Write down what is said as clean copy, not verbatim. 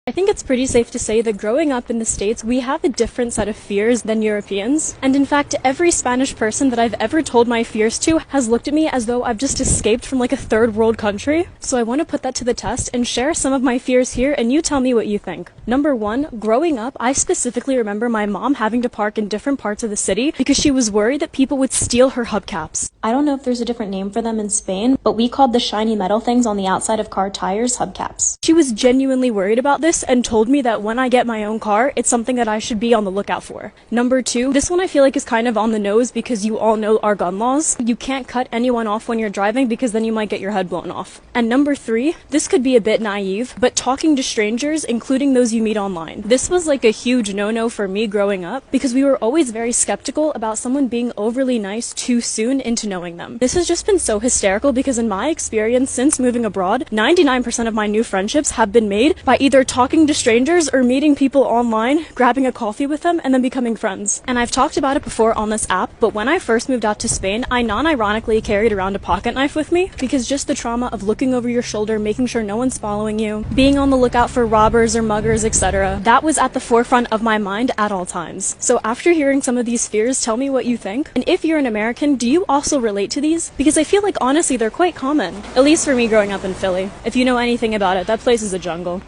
I think it's pretty safe to say that growing up in the States, we have a different set of fears than Europeans. And in fact, every Spanish person that I've ever told my fears to has looked at me as though I've just escaped from like a third world country. So I want to put that to the test and share some of my fears here, and you tell me what you think. Number one, growing up, I specifically remember my mom having to park in different parts of the city because she was worried that people would steal her hubcaps. I don't know if there's a different name for them in Spain, but we called the shiny metal things on the outside of car tires hubcaps. She was genuinely worried about this and told me that when I get my own car, it's something that I should be on the lookout for. Number two, this one I feel like is kind of on the nose because you all know our gun laws. You can't cut anyone off when you're driving because then you might get your head blown off. And number three, this could be a bit naive, but talking to strangers, including those you meet online. This was like a huge no-no for me growing up because we were always very skeptical about someone being overly nice too soon into knowing them. This has just been so hysterical because in my experience since moving abroad, 99% of my new friendships have been made by either talking to strangers or meeting people online, grabbing a coffee with them, and then becoming friends. And I've talked about it before on this app, but when I first moved out to Spain, I non-ironically carried around a pocket knife with me because just the trauma of looking over your shoulder, making sure no one's following you, being on the lookout for robbers or muggers, etc. That was at the forefront of my mind at all times. So after hearing some of these fears, tell me what you think. And if you're an American, do you also relate to these? Because I feel like honestly they're quite common. At least for me growing up in Philly. If you know anything about it, that place is a jungle.